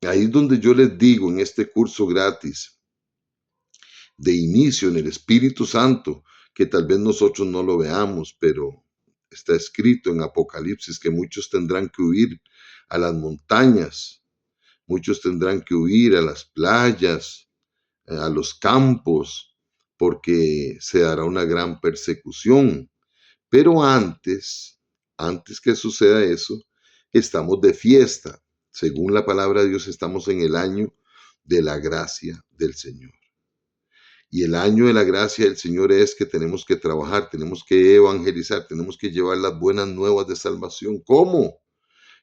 Ahí es donde yo les digo en este curso gratis de inicio en el Espíritu Santo, que tal vez nosotros no lo veamos, pero está escrito en Apocalipsis que muchos tendrán que huir a las montañas, muchos tendrán que huir a las playas, a los campos, porque se dará una gran persecución. Pero antes que suceda eso, estamos de fiesta. Según la palabra de Dios, estamos en el año de la gracia del Señor. Y el año de la gracia del Señor es que tenemos que trabajar, tenemos que evangelizar, tenemos que llevar las buenas nuevas de salvación. ¿Cómo?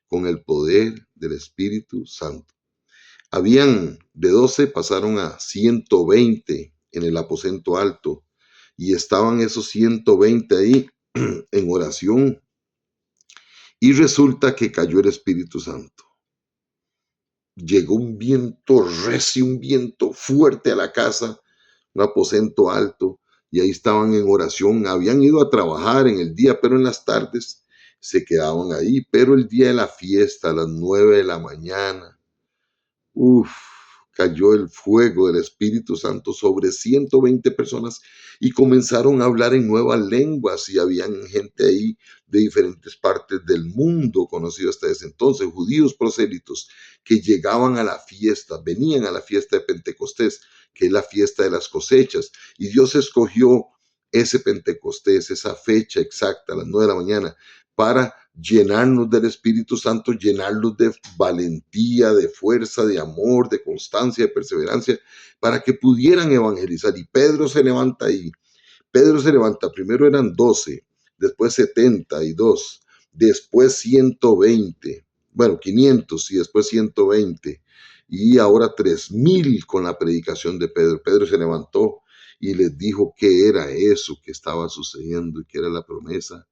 Con el poder del Espíritu Santo. Habían de 12, pasaron a 120 en el aposento alto y estaban esos 120 ahí en oración y resulta que cayó el Espíritu Santo. Llegó un viento recio, un viento fuerte a la casa, un aposento alto, y ahí estaban en oración. Habían ido a trabajar en el día, pero en las tardes se quedaban ahí. Pero el día de la fiesta, a las 9 de la mañana, uf, cayó el fuego del Espíritu Santo sobre 120 personas y comenzaron a hablar en nuevas lenguas y habían gente ahí de diferentes partes del mundo, conocido hasta ese entonces, judíos prosélitos que llegaban a la fiesta, venían a la fiesta de Pentecostés, que es la fiesta de las cosechas, y Dios escogió ese Pentecostés, esa fecha exacta, a las 9 de la mañana, para llenarnos del Espíritu Santo, llenarnos de valentía, de fuerza, de amor, de constancia, de perseverancia, para que pudieran evangelizar. Y Pedro se levanta ahí. Pedro se levanta, primero eran 12, después 72, después 120, bueno, 500 y después 120, y ahora 3000 con la predicación de Pedro. Pedro se levantó y les dijo qué era eso que estaba sucediendo y qué era la promesa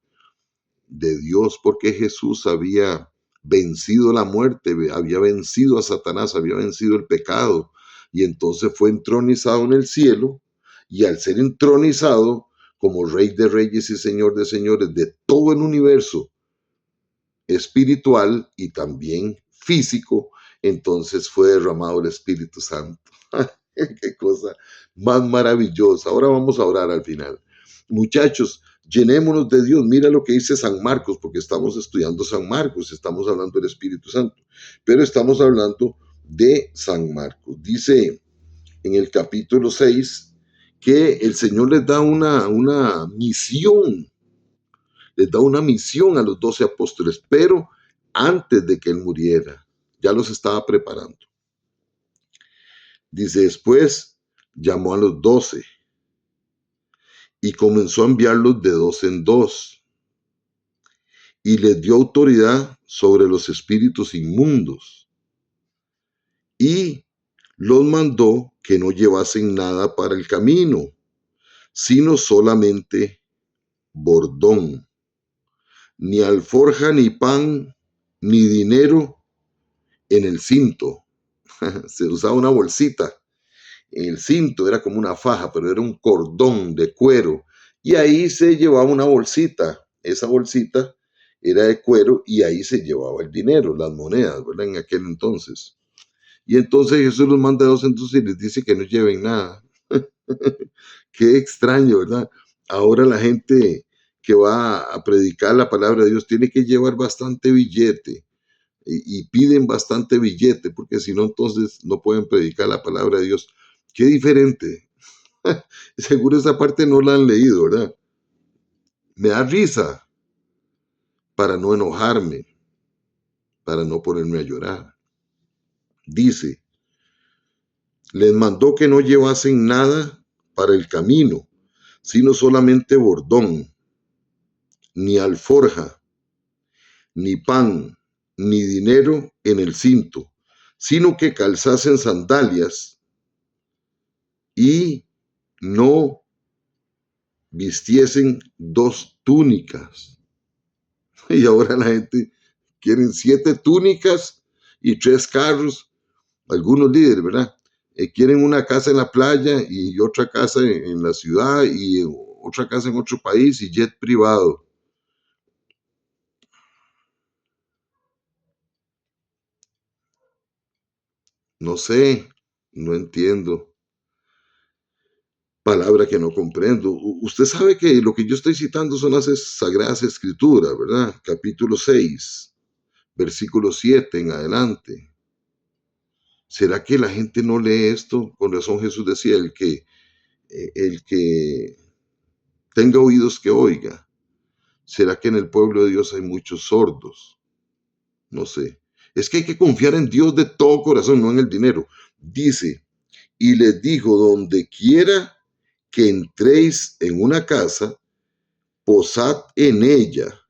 de Dios, porque Jesús había vencido la muerte, había vencido a Satanás, había vencido el pecado, y entonces fue entronizado en el cielo, y al ser entronizado como Rey de Reyes y Señor de Señores de todo el universo espiritual y también físico, entonces fue derramado el Espíritu Santo. Qué cosa más maravillosa. Ahora vamos a orar al final. Muchachos, llenémonos de Dios. Mira lo que dice San Marcos, porque estamos estudiando San Marcos, estamos hablando del Espíritu Santo, pero estamos hablando de San Marcos. Dice en el capítulo 6 que el Señor les da una misión, les da una misión a los 12 apóstoles, pero antes de que Él muriera, ya los estaba preparando. Dice, después llamó a los 12 y comenzó a enviarlos de dos en dos y les dio autoridad sobre los espíritus inmundos y los mandó que no llevasen nada para el camino, sino solamente bordón, ni alforja, ni pan, ni dinero en el cinto. Se usaba una bolsita. El cinto era como una faja, pero era un cordón de cuero. Y ahí se llevaba una bolsita. Esa bolsita era de cuero y ahí se llevaba el dinero, las monedas, ¿verdad? En aquel entonces. Y entonces Jesús los manda a dos entonces y les dice que no lleven nada. Qué extraño, ¿verdad? Ahora la gente que va a predicar la palabra de Dios tiene que llevar bastante billete y piden bastante billete porque si no entonces no pueden predicar la palabra de Dios. Qué diferente. Seguro esa parte no la han leído, ¿verdad? Me da risa para no enojarme, para no ponerme a llorar. Dice, les mandó que no llevasen nada para el camino, sino solamente bordón, ni alforja, ni pan, ni dinero en el cinto, sino que calzasen sandalias y no vistiesen dos túnicas. Y ahora la gente quieren 7 túnicas y 3 carros, algunos líderes, ¿verdad? Quieren una casa en la playa y otra casa en la ciudad y otra casa en otro país y jet privado. No sé, no entiendo. Palabra que no comprendo. Usted sabe que lo que yo estoy citando son las Sagradas Escrituras, ¿verdad? Capítulo 6, versículo 7 en adelante. ¿Será que la gente no lee esto? Con razón Jesús decía, el que tenga oídos que oiga. ¿Será que en el pueblo de Dios hay muchos sordos? No sé. Es que hay que confiar en Dios de todo corazón, no en el dinero. Dice, y les dijo, donde quiera que entréis en una casa, posad en ella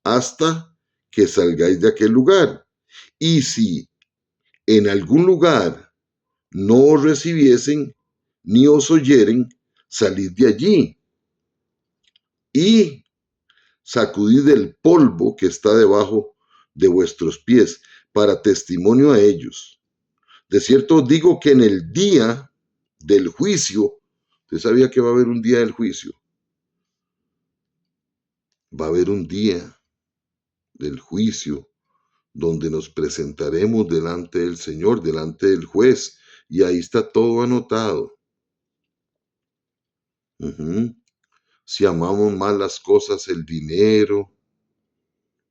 hasta que salgáis de aquel lugar. Y si en algún lugar no os recibiesen ni os oyeren, salid de allí y sacudid el polvo que está debajo de vuestros pies para testimonio a ellos. De cierto os digo que en el día del juicio, ¿usted sabía que va a haber un día del juicio? Va a haber un día del juicio donde nos presentaremos delante del Señor, delante del juez, y ahí está todo anotado. Si amamos más las cosas, el dinero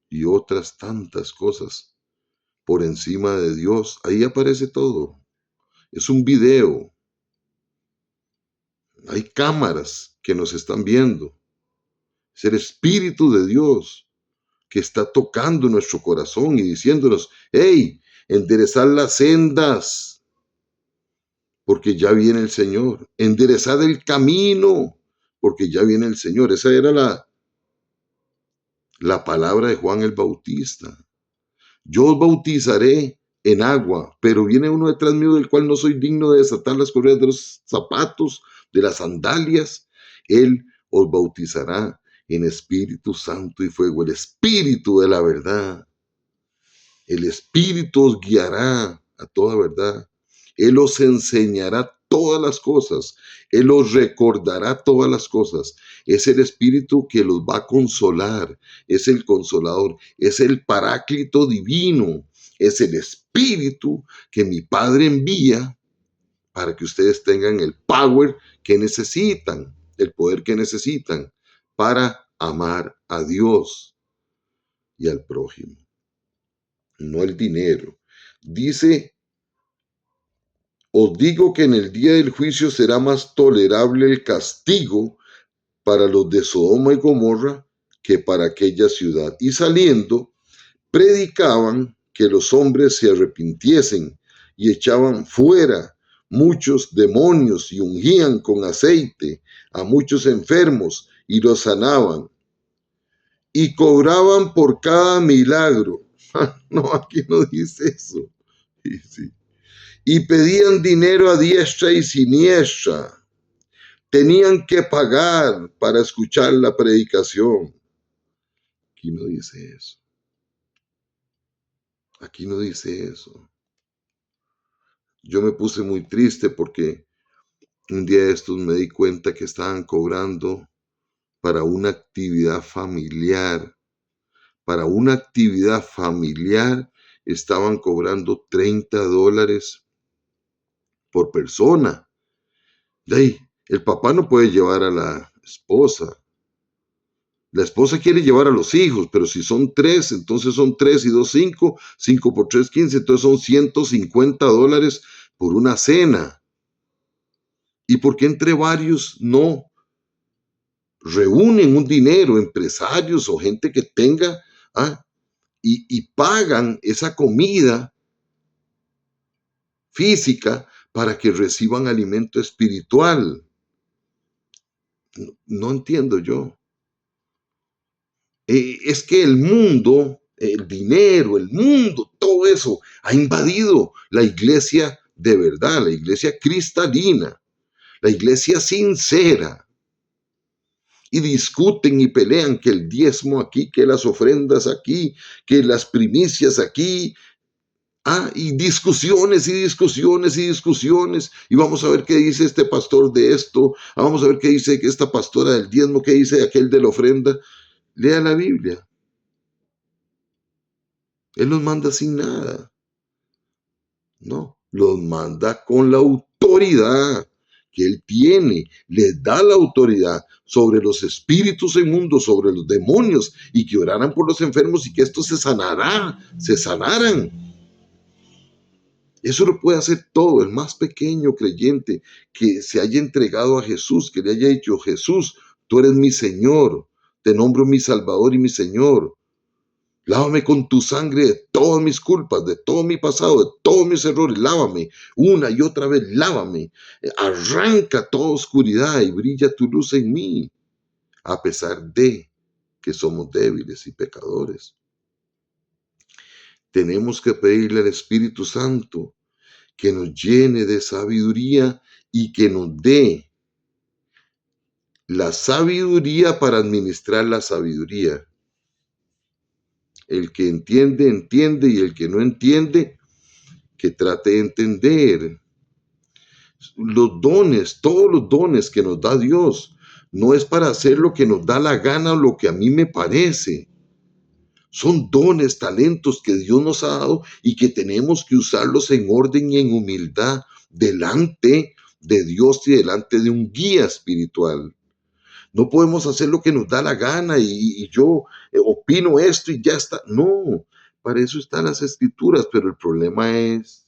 y otras tantas cosas por encima de Dios, ahí aparece todo. Es un video. Hay cámaras que nos están viendo. Es el Espíritu de Dios que está tocando nuestro corazón y diciéndonos, hey, enderezad las sendas, porque ya viene el Señor. Enderezad el camino, porque ya viene el Señor. Esa era la palabra de Juan el Bautista. Yo os bautizaré en agua, pero viene uno detrás mío del cual no soy digno de desatar las correas de los zapatos, de las sandalias. Él os bautizará en Espíritu Santo y fuego, el Espíritu de la verdad. El Espíritu os guiará a toda verdad. Él os enseñará todas las cosas. Él os recordará todas las cosas. Es el Espíritu que los va a consolar. Es el consolador. Es el paráclito divino. Es el Espíritu que mi Padre envía para que ustedes tengan el power que necesitan, el poder que necesitan para amar a Dios y al prójimo. No el dinero. Dice, os digo que en el día del juicio será más tolerable el castigo para los de Sodoma y Gomorra que para aquella ciudad. Y saliendo, predicaban que los hombres se arrepintiesen y echaban fuera muchos demonios y ungían con aceite a muchos enfermos y los sanaban. Y cobraban por cada milagro. No, aquí no dice eso. Sí. Y pedían dinero a diestra y siniestra. Tenían que pagar para escuchar la predicación. Aquí no dice eso. Aquí no dice eso. Yo me puse muy triste porque un día de estos me di cuenta que estaban cobrando para una actividad familiar. Para una actividad familiar estaban cobrando $30 por persona. De ahí, el papá no puede llevar a la esposa. La esposa quiere llevar a los hijos, pero si son tres, entonces son 3 y 2, 5, 5 por 3, 15, entonces son $150 por una cena. ¿Y por qué entre varios no reúnen un dinero, empresarios o gente que tenga, y pagan esa comida física para que reciban alimento espiritual? No entiendo yo. Es que el mundo, el dinero, el mundo, todo eso ha invadido la iglesia de verdad, la iglesia cristalina, la iglesia sincera. Y discuten y pelean que el diezmo aquí, que las ofrendas aquí, que las primicias aquí. Y discusiones y discusiones y discusiones. Y vamos a ver qué dice este pastor de esto. Vamos a ver qué dice esta pastora del diezmo, qué dice aquel de la ofrenda. Lea la Biblia. Él nos manda sin nada. No. Los manda con la autoridad que Él tiene. Les da la autoridad sobre los espíritus inmundos, sobre los demonios, y que oraran por los enfermos y que esto se sanaran. Eso lo puede hacer todo el más pequeño creyente que se haya entregado a Jesús, que le haya dicho: Jesús, tú eres mi Señor, te nombro mi Salvador y mi Señor. Lávame con tu sangre de todas mis culpas, de todo mi pasado, de todos mis errores. Lávame una y otra vez, lávame. Arranca toda oscuridad y brilla tu luz en mí, a pesar de que somos débiles y pecadores. Tenemos que pedirle al Espíritu Santo que nos llene de sabiduría y que nos dé la sabiduría para administrar la sabiduría. El que entiende, entiende, y el que no entiende, que trate de entender. Los dones, todos los dones que nos da Dios, no es para hacer lo que nos da la gana o lo que a mí me parece. Son dones, talentos que Dios nos ha dado y que tenemos que usarlos en orden y en humildad delante de Dios y delante de un guía espiritual. No podemos hacer lo que nos da la gana y yo opino esto y ya está. No, para eso están las escrituras, pero el problema es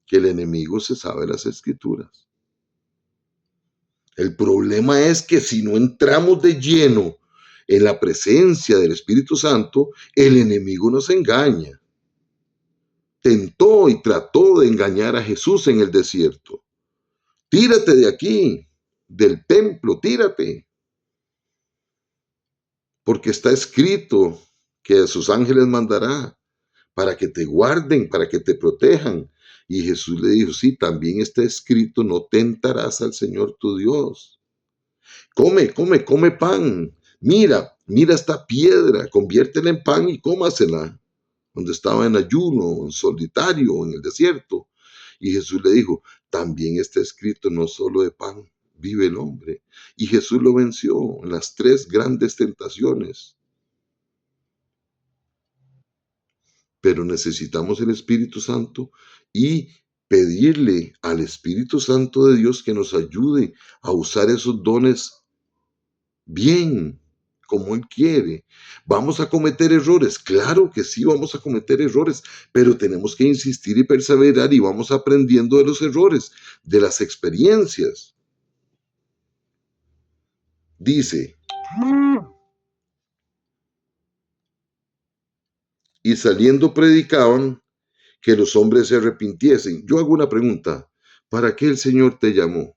que el enemigo se sabe las escrituras. El problema es que si no entramos de lleno en la presencia del Espíritu Santo, el enemigo nos engaña. Tentó y trató de engañar a Jesús en el desierto. Tírate de aquí, del templo, tírate. Porque está escrito que a sus ángeles mandará para que te guarden, para que te protejan. Y Jesús le dijo: sí, también está escrito: no tentarás al Señor tu Dios. Come, come, come pan. Mira, mira esta piedra, conviértela en pan y cómasela. Donde estaba en ayuno, en solitario, en el desierto. Y Jesús le dijo: también está escrito: no solo de pan vive el hombre. Y Jesús lo venció en las 3 grandes tentaciones. Pero necesitamos el Espíritu Santo y pedirle al Espíritu Santo de Dios que nos ayude a usar esos dones bien, como Él quiere. ¿Vamos a cometer errores? Claro que sí, vamos a cometer errores, pero tenemos que insistir y perseverar y vamos aprendiendo de los errores, de las experiencias. Dice: y saliendo predicaban que los hombres se arrepintiesen. Yo hago una pregunta: ¿para qué el Señor te llamó?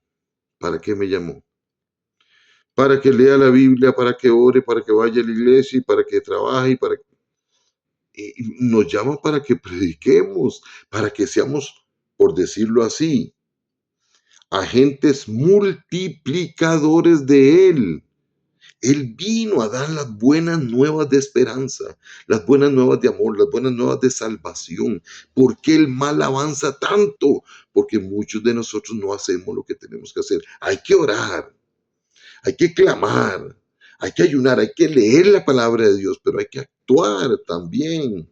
¿Para qué me llamó? Para que lea la Biblia, para que ore, para que vaya a la iglesia y para que trabaje y nos llama para que prediquemos, para que seamos, por decirlo así, agentes multiplicadores de Él. Él vino a dar las buenas nuevas de esperanza, las buenas nuevas de amor, las buenas nuevas de salvación. ¿Por qué el mal avanza tanto? Porque muchos de nosotros no hacemos lo que tenemos que hacer. Hay que orar, hay que clamar, hay que ayunar, hay que leer la palabra de Dios, pero hay que actuar también.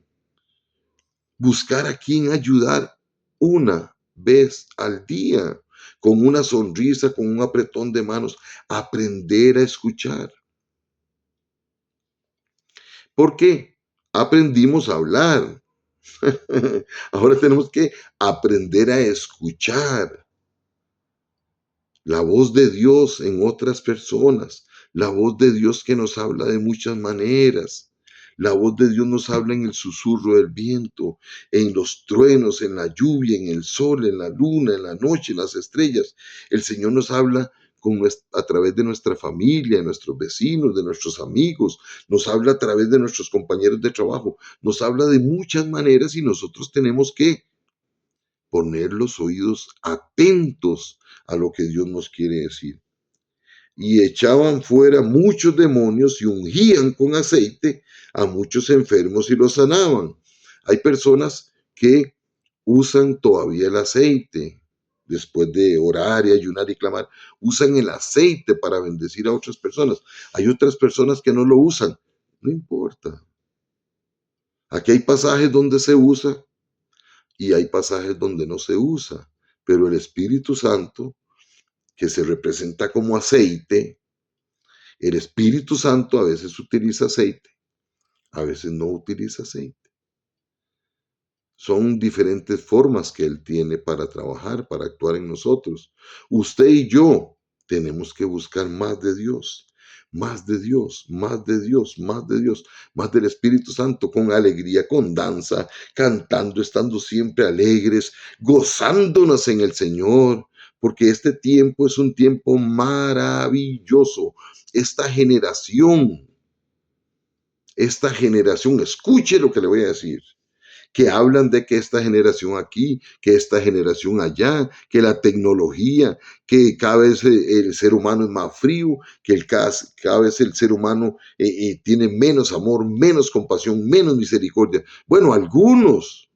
Buscar a quien ayudar una vez al día, con una sonrisa, con un apretón de manos, aprender a escuchar. ¿Por qué? Aprendimos a hablar. Ahora tenemos que aprender a escuchar la voz de Dios en otras personas, la voz de Dios que nos habla de muchas maneras. La voz de Dios nos habla en el susurro del viento, en los truenos, en la lluvia, en el sol, en la luna, en la noche, en las estrellas. El Señor nos habla a través de nuestra familia, de nuestros vecinos, de nuestros amigos, nos habla a través de nuestros compañeros de trabajo, nos habla de muchas maneras y nosotros tenemos que poner los oídos atentos a lo que Dios nos quiere decir. Y echaban fuera muchos demonios y ungían con aceite a muchos enfermos y los sanaban. Hay personas que usan todavía el aceite, después de orar y ayunar y clamar, usan el aceite para bendecir a otras personas. Hay otras personas que no lo usan. No importa. Aquí hay pasajes donde se usa y hay pasajes donde no se usa, pero el Espíritu Santo, que se representa como aceite, el Espíritu Santo a veces utiliza aceite, a veces no utiliza aceite. Son diferentes formas que Él tiene para trabajar, para actuar en nosotros. Usted y yo tenemos que buscar más de Dios, más de Dios, más de Dios, más de Dios, más del Espíritu Santo, con alegría, con danza, cantando, estando siempre alegres, gozándonos en el Señor, porque este tiempo es un tiempo maravilloso. Esta generación, escuche lo que le voy a decir, que hablan de que esta generación aquí, que esta generación allá, que la tecnología, que cada vez el ser humano es más frío, que cada vez el ser humano tiene menos amor, menos compasión, menos misericordia. Bueno, algunos,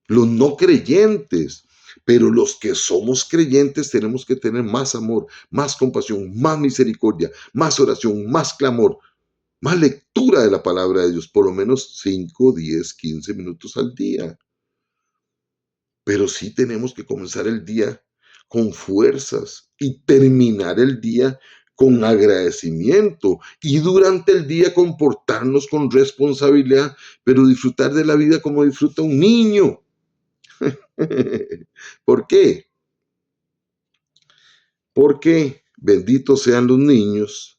los no creyentes, pero los que somos creyentes tenemos que tener más amor, más compasión, más misericordia, más oración, más clamor, más lectura de la palabra de Dios, por lo menos 5, 10, 15 minutos al día. Pero sí tenemos que comenzar el día con fuerzas y terminar el día con agradecimiento y durante el día comportarnos con responsabilidad, pero disfrutar de la vida como disfruta un niño. ¿Por qué? Porque benditos sean los niños.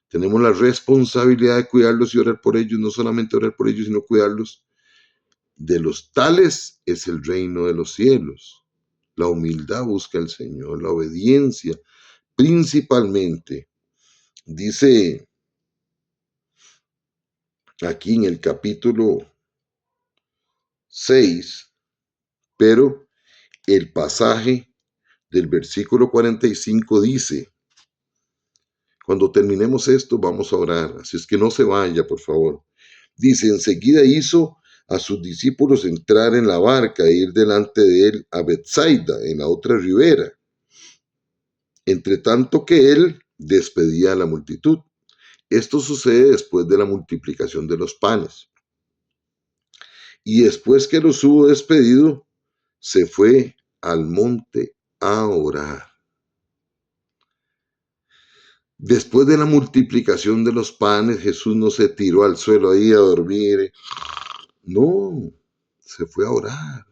Tenemos la responsabilidad de cuidarlos y orar por ellos, no solamente orar por ellos, sino cuidarlos. De los tales es el reino de los cielos. La humildad busca al Señor, la obediencia, principalmente. Dice aquí en el capítulo 6, pero el pasaje del versículo 45 dice, cuando terminemos esto vamos a orar, así es que no se vaya, por favor. Dice, enseguida hizo a sus discípulos entrar en la barca e ir delante de él a Betsaida, en la otra ribera, entre tanto que él despedía a la multitud. Esto sucede después de la multiplicación de los panes. Y después que los hubo despedido, se fue al monte a orar. Después de la multiplicación de los panes, Jesús no se tiró al suelo ahí a dormir. No, se fue a orar.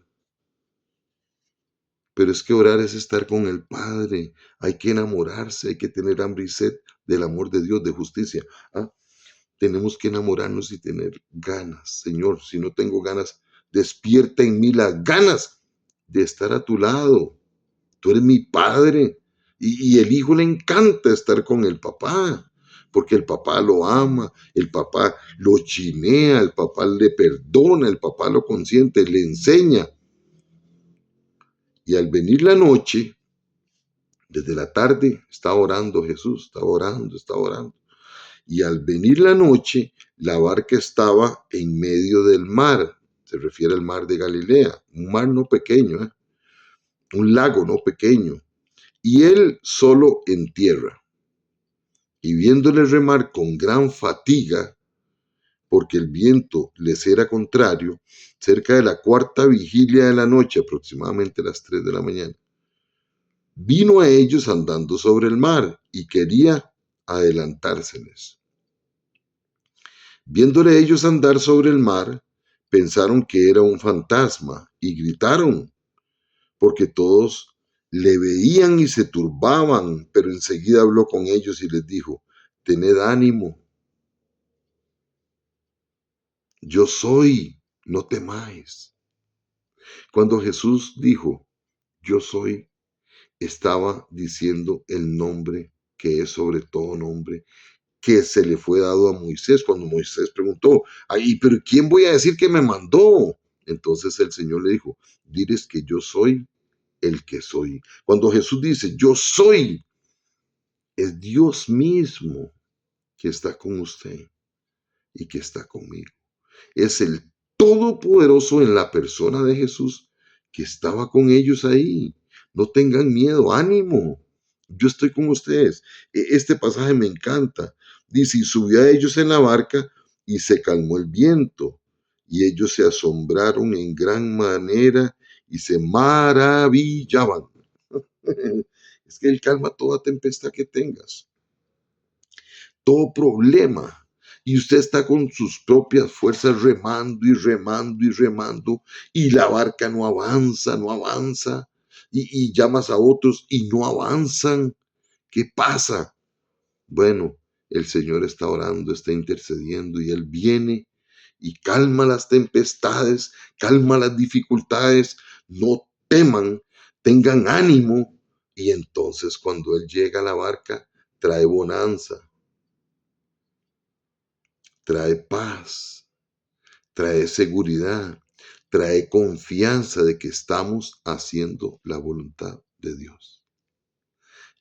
Pero es que orar es estar con el Padre. Hay que enamorarse, hay que tener hambre y sed del amor de Dios, de justicia. Tenemos que enamorarnos y tener ganas. Señor, si no tengo ganas, despierta en mí las ganas de estar a tu lado. Tú eres mi Padre. Y el hijo le encanta estar con el papá, porque el papá lo ama, el papá lo chinea, el papá le perdona, el papá lo consiente, le enseña. Y al venir la noche, desde la tarde, estaba orando Jesús, estaba orando, estaba orando. Y al venir la noche, la barca estaba en medio del mar. Se refiere al mar de Galilea, un mar no pequeño, un lago no pequeño. Y él solo en tierra. Y viéndole remar con gran fatiga, porque el viento les era contrario, cerca de la cuarta vigilia de la noche, aproximadamente las 3 de la mañana, vino a ellos andando sobre el mar y quería adelantárseles. Viéndole ellos andar sobre el mar, pensaron que era un fantasma y gritaron, porque todos le veían y se turbaban, pero enseguida habló con ellos y les dijo, tened ánimo, yo soy, no temáis. Cuando Jesús dijo, yo soy, estaba diciendo el nombre que es sobre todo nombre, que se le fue dado a Moisés. Cuando Moisés preguntó, ay, pero ¿quién voy a decir que me mandó? Entonces el Señor le dijo, diles que yo soy el que soy. Cuando Jesús dice, yo soy, es Dios mismo que está con usted y que está conmigo. Es el Todopoderoso en la persona de Jesús que estaba con ellos ahí. No tengan miedo, ánimo. Yo estoy con ustedes. Este pasaje me encanta. Dice, y subió a ellos en la barca y se calmó el viento. y ellos se asombraron en gran manera y se maravillaban. Es que Él calma toda tempestad que tengas, todo problema. Y usted está con sus propias fuerzas remando y remando y remando, y la barca no avanza, no avanza, y llamas a otros y no avanzan. ¿Qué pasa? Bueno, el Señor está orando, está intercediendo, y Él viene y calma las tempestades, calma las dificultades. No teman, tengan ánimo. Y entonces cuando Él llega a la barca, trae bonanza, trae paz, trae seguridad, trae confianza de que estamos haciendo la voluntad de Dios.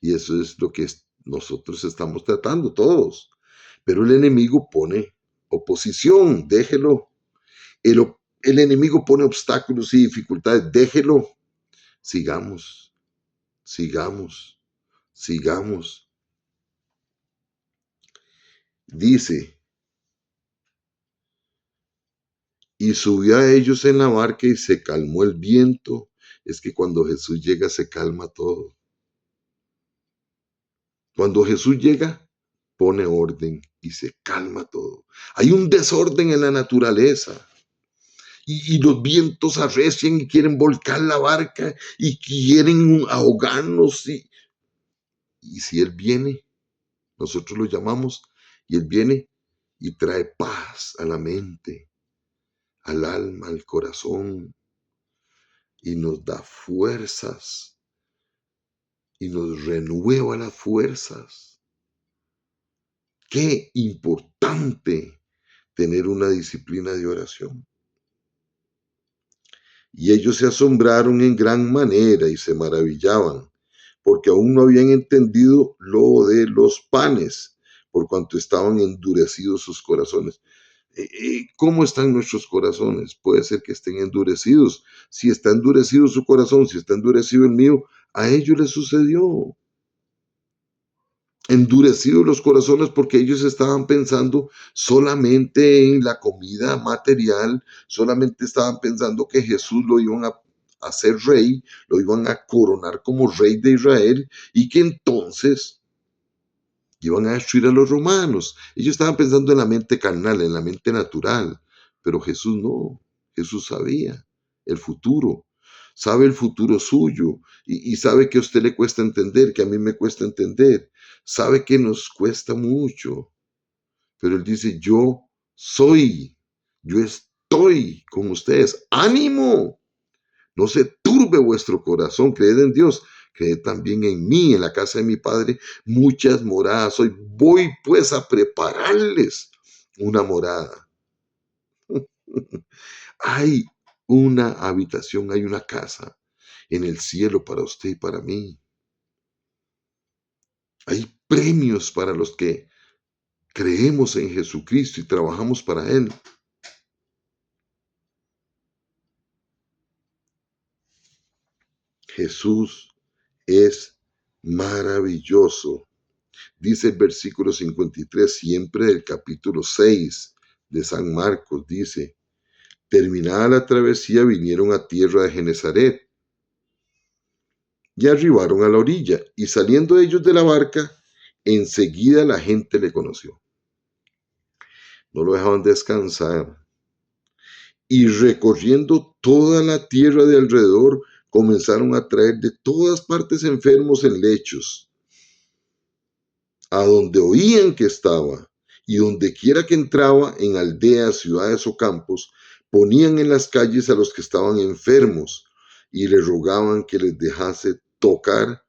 Y eso es lo que nosotros estamos tratando todos. Pero el enemigo pone oposición, déjelo. El enemigo pone obstáculos y dificultades, déjelo. Sigamos, sigamos, sigamos. Dice, y subió a ellos en la barca y se calmó el viento. Es que cuando Jesús llega se calma todo. Cuando Jesús llega, pone orden y se calma todo. Hay un desorden en la naturaleza. Y los vientos arrecian y quieren volcar la barca y quieren ahogarnos. Y si Él viene, nosotros lo llamamos, y Él viene y trae paz a la mente, al alma, al corazón, y nos da fuerzas, y nos renueva las fuerzas. Qué importante tener una disciplina de oración. Y ellos se asombraron en gran manera y se maravillaban, porque aún no habían entendido lo de los panes, por cuanto estaban endurecidos sus corazones. ¿Cómo están nuestros corazones? Puede ser que estén endurecidos. Si está endurecido su corazón, si está endurecido el mío, a ellos les sucedió. Endurecidos los corazones porque ellos estaban pensando solamente en la comida material, solamente estaban pensando que Jesús lo iban a hacer rey, lo iban a coronar como rey de Israel y que entonces iban a destruir a los romanos. Ellos estaban pensando en la mente carnal, en la mente natural, pero Jesús no. Jesús sabía el futuro, sabe el futuro suyo y sabe que a usted le cuesta entender, que a mí me cuesta entender, sabe que nos cuesta mucho, pero Él dice, yo estoy con ustedes, ánimo. No se turbe vuestro corazón, creed en Dios, creed también en mí, en la casa de mi Padre, muchas moradas hoy. Voy pues a prepararles una morada. Hay una habitación, hay una casa en el cielo para usted y para mí. Hay premios para los que creemos en Jesucristo y trabajamos para Él. Jesús es maravilloso. Dice el versículo 53, siempre del capítulo 6 de San Marcos, dice, terminada la travesía vinieron a tierra de Genezaret y arribaron a la orilla, y saliendo ellos de la barca, enseguida la gente le conoció. No lo dejaban descansar. Y recorriendo toda la tierra de alrededor, comenzaron a traer de todas partes enfermos en lechos, a donde oían que estaba, y donde quiera que entraba, en aldeas, ciudades o campos, ponían en las calles a los que estaban enfermos, y le rogaban que les dejase tocar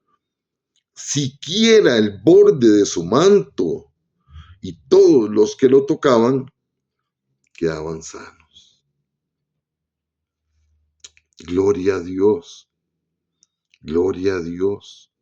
siquiera el borde de su manto, y todos los que lo tocaban quedaban sanos. Gloria a Dios, gloria a Dios.